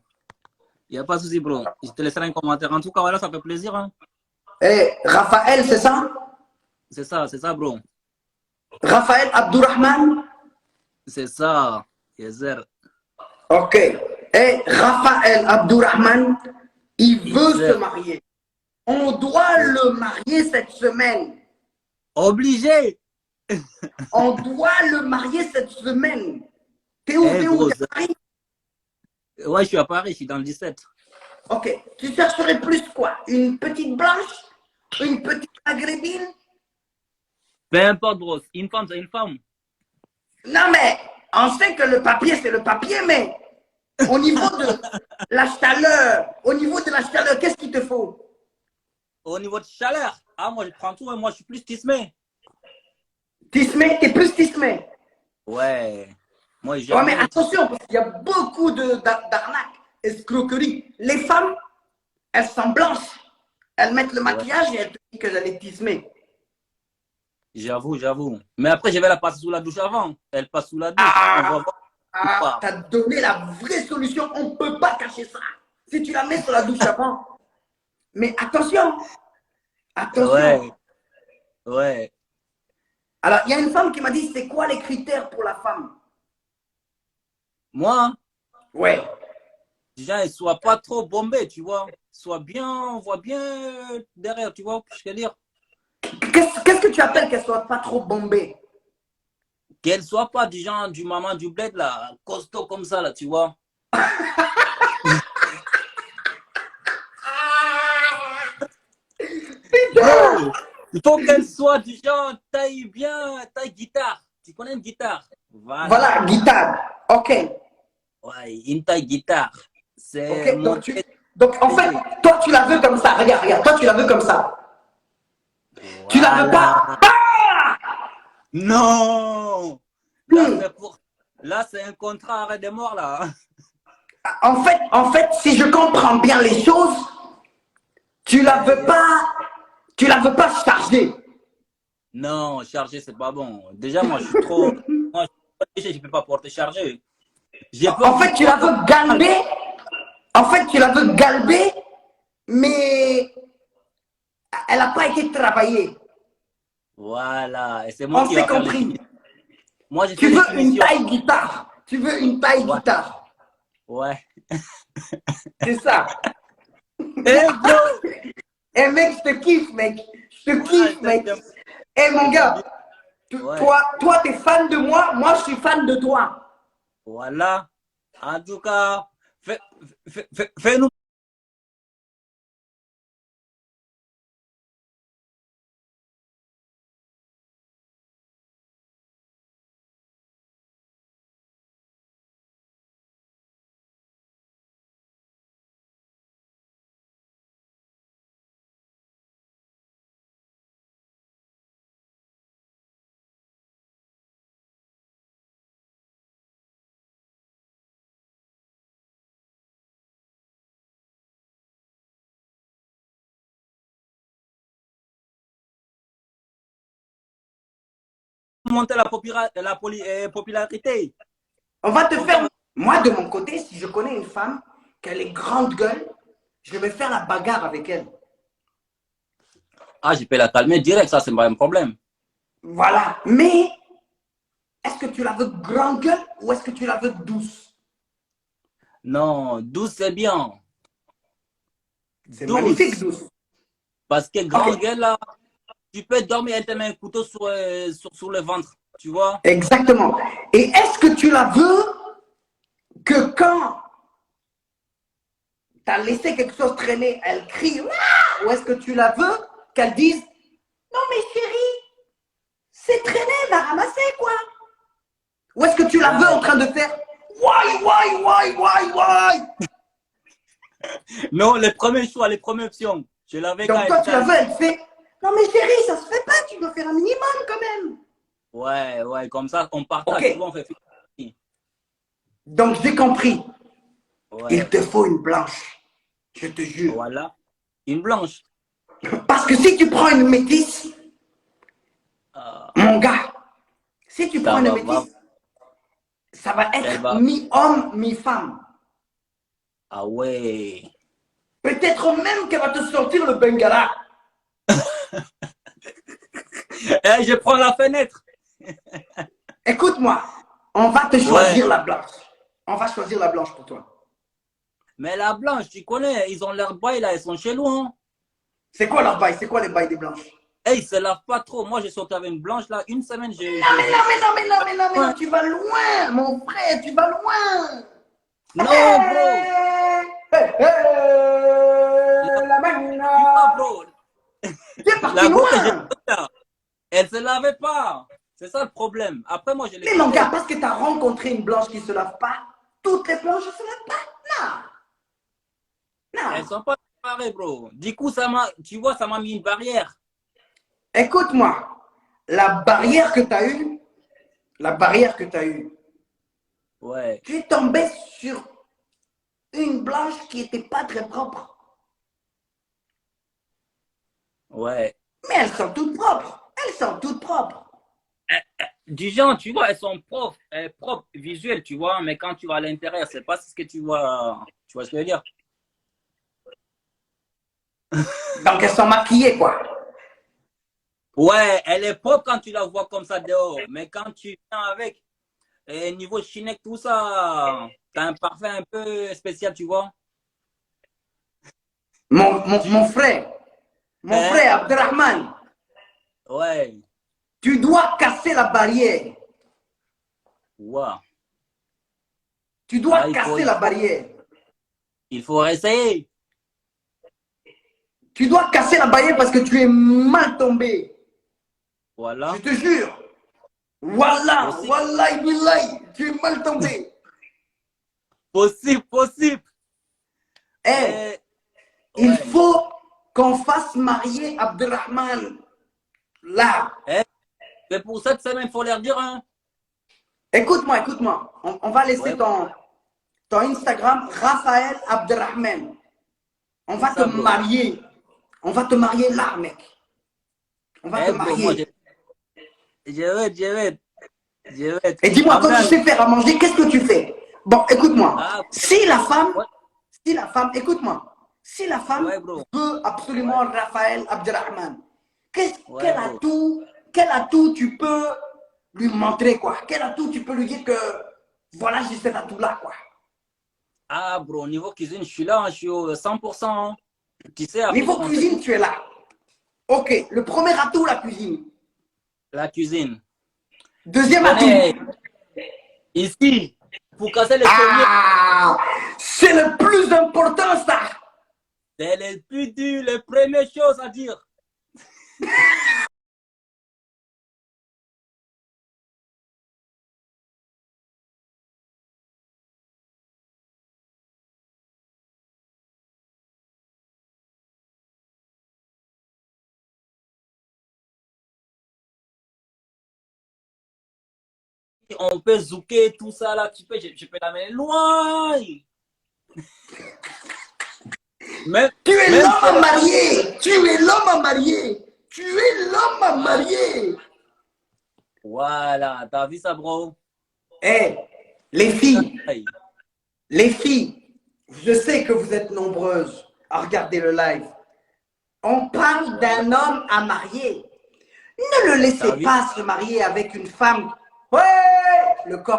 Il n'y a pas de souci, bro. Je te laisserai un commentaire. En tout cas, voilà, ça fait plaisir. Hein. Eh, Raphaël, c'est ça? C'est ça, bro. Raphaël Abdourahman? C'est ça. Yes, sir. Ok. Et Raphaël Abdourahman, il veut Yes, se marier. On doit le marier cette semaine. Obligé. On doit le marier cette semaine. T'es où? Eh, T'es où? bro, T'es à Paris? ouais, je suis à Paris, je suis dans le 17. Ok. Tu chercherais plus quoi? Une petite blanche? Une petite maghrébine? Peu importe, bro. Une femme, c'est une femme. Non, mais on sait que le papier, c'est le papier, mais au niveau de la chaleur, qu'est-ce qu'il te faut? Au niveau de chaleur, ah, moi, je prends tout, hein. Moi, je suis plus tismé. Tismé, t'es plus tismé. Ouais. Moi, Ouais, j'aime mais bien les attention, parce qu'il y a beaucoup d'arnaques, escroqueries. Les femmes, elles sont blanches. Elles mettent le Ouais. maquillage et elles te disent que elle est tismée. J'avoue, j'avoue. Mais après, je vais la passer sous la douche avant. Elle passe sous la douche. On va Ah, voir. ah, t'as donné la vraie solution. On ne peut pas cacher ça. Si tu la mets sur la douche avant. Mais attention, attention. Ouais, ouais. Alors, il y a une femme qui m'a dit, c'est quoi les critères pour la femme? Moi, Ouais. déjà, elle soit pas trop bombée, tu vois. Soit bien, on voit bien derrière, tu vois. Je veux dire, Qu'est-ce que tu appelles qu'elle soit pas trop bombée? qu'elle soit pas du genre du maman du bled, là, costaud comme ça, là, tu vois. Bro, il faut qu'elle soit du genre taille bien, taille guitare. Tu connais une guitare? Voilà, guitare. Ok. Ouais, une taille guitare. C'est Ok. mon... Donc, en fait, toi, tu la veux comme ça. Regarde, regarde. Toi, tu la veux comme ça. Tu la veux Voilà. pas. Non! Là, c'est pour... Là, c'est un contrat arrêt des morts, là. En fait, si je comprends bien les choses, tu la veux pas chargée. Non, charger, c'est pas bon. Déjà, moi, je suis trop... Moi, je peux pas porter chargé. J'ai peur En fait, tu la veux galber. En fait, tu la veux galber, mais elle n'a pas été travaillée. Voilà. Et c'est moi On qui s'est va faire les compris. finitions. Moi, j'ai Tu fait les veux une finitions. taille guitare. Tu veux une taille Ouais. guitare. Ouais. C'est ça. Eh, bro! Eh mec, je te kiffe, mec. Je te Ouais, kiffe, mec. Eh mon gars, Ouais. toi, t'es fan de moi. Moi, je suis fan de toi. Voilà. En tout cas, fais-nous monter popularité. On va te Comme faire. ça, Moi, de mon côté, si je connais une femme, qu'elle est grande gueule, je vais faire la bagarre avec elle. ah, je peux la calmer direct, ça, c'est pas un problème. Voilà. Mais, est-ce que tu la veux grande gueule ou est-ce que tu la veux douce? Non, douce, c'est bien. C'est Douce. magnifique, douce. Parce que grande Ok. gueule, là, tu peux dormir, elle te met un couteau sur le ventre, tu vois? Exactement. Et est-ce que tu la veux que quand tu as laissé quelque chose traîner, elle crie? Ouah, ou est-ce que tu la veux qu'elle dise non mais chérie, c'est traîné, va ramasser quoi? Ou est-ce que tu la veux en train de faire why? Non, les premiers choix, les premières options. Je l'avais quand Donc toi elle tu la veux, elle fait non mais chérie, ça se fait pas, tu dois faire un minimum quand même. Ouais, ouais, comme ça, on partage, Ok. tu vois, on fait... Donc j'ai compris. Ouais, Il te faut une blanche, je te jure. voilà. Une blanche. Parce que si tu prends une métisse, mon gars, si tu Ça prends une va, métisse, ça va elle être va. mi-homme, mi-femme. Ah ouais. Peut-être même qu'elle va te sortir le bengala. Eh, je prends la fenêtre. Écoute-moi, on va te choisir la blanche. On va choisir la blanche pour toi. Mais la blanche, tu connais, ils ont leur bail là, ils sont chez nous. Hein. C'est quoi leur bail? C'est quoi les bails des blanches? Eh, ils se lavent pas trop. Moi, j'ai sorti avec une blanche là, une semaine, Non, tu vas loin, mon frère, tu vas loin. Non, bro. Hey, hey. bro. Tu es parti La go que j'ai loin. vue, là, elle se lavait pas. C'est ça le problème. Après, moi, je l'ai Mais mon quitté. gars, parce que tu as rencontré une blanche qui ne se lave pas, toutes les blanches ne se lavent pas. Non. Elles Non. sont pas séparées, bro. Du coup, tu vois, ça m'a mis une barrière. Écoute-moi, la barrière que tu as eue, Ouais, tu es tombé sur une blanche qui n'était pas très propre. ouais. Mais elles sont toutes propres. Elles sont toutes propres. Du genre, tu vois, elles sont propres, visuelles, tu vois, mais quand tu vas à l'intérieur, c'est pas ce que tu vois. Tu vois ce que je veux dire? Donc elles sont maquillées, quoi. Ouais, elle est propre quand tu la vois comme ça dehors, mais quand tu viens avec, niveau Chinek, tout ça, t'as un parfum un peu spécial, tu vois? Mon frère, Hein? Abderrahman, Ouais. tu dois casser la barrière. Wow. Tu dois Ah, casser la barrière. il faut essayer. Tu dois casser la barrière parce que tu es mal tombé. Voilà. Je te jure. Wallah, Possible, wallah, billahi, tu es mal tombé. possible. Eh, il Ouais. faut qu'on fasse marier Abderrahman. Là. Eh, mais pour cette semaine, il faut leur dire, hein. Écoute-moi. On va laisser Ouais, ton Instagram, Raphaël Abderrahman. On va c'est te ça, bro. marier. On va te marier là, mec. On va te Eh, bro, moi, marier. je vais. Et dis-moi, quand tu Amen. sais faire à manger, qu'est-ce que tu fais? Bon, écoute-moi. Ah, Si la femme, ouais, écoute-moi. Si la femme ouais, bro. veut absolument Ouais, Raphaël Abderrahman, ouais, bro. quel atout tu peux lui montrer, quoi? Quel atout tu peux lui dire que, voilà, j'ai cet atout-là, quoi? Ah, bro, niveau cuisine, je suis là, hein, je suis au 100%, hein. Tu sais, après, je Niveau construis cuisine, tout. tu es là. Ok, le premier atout, la cuisine. La cuisine. Tu Deuxième atout. connais, ici, pour casser les colliers, Ah, c'est le plus important, ça. c'est les plus durs, les premières choses à dire. On peut zouker, tout ça, là, je peux l'amener loin. Même, Tu es même l'homme si à elle est marier. Tu es l'homme à marier. Tu es l'homme à marier. Voilà, t'as vu ça, bro? Eh, les Aïe. filles, je sais que vous êtes nombreuses à regarder le live. On parle Voilà, d'un homme à marier. Ne le t'as laissez vu? pas se marier avec une femme. Ouais,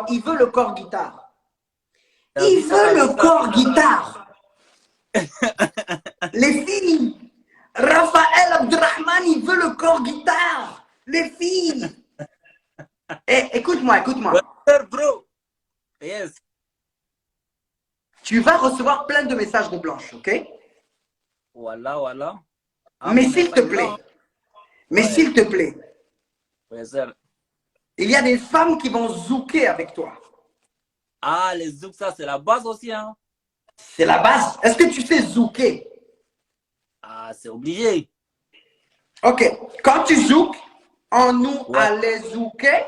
il veut le corps guitare. T'as Il vu ça, t'as veut vu le ça? corps guitare. Les filles, Raphaël Abderrahman, il veut le corps guitare. Les filles. Eh, écoute-moi. Ouais, bro. Yes. Tu vas recevoir plein de messages de blanches, ok? Voilà. Ah, Mais mon s'il te message plaît, là, hein. Ouais, c'est- il y a des femmes qui vont zouker avec toi. Ah, les zouks, ça, c'est la base aussi, hein. C'est la base. Est-ce que tu sais zouker? Ah, c'est obligé. Ok. Quand tu zoukes, on nous Ouais, allait zouker,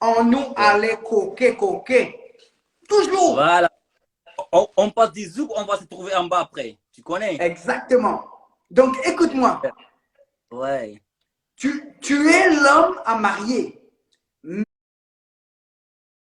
on nous ouais. allait coquer. Toujours. Voilà. On passe du zouk, on va se trouver en bas après. Tu connais? Exactement. Donc, écoute-moi. Ouais. Tu es l'homme à marier.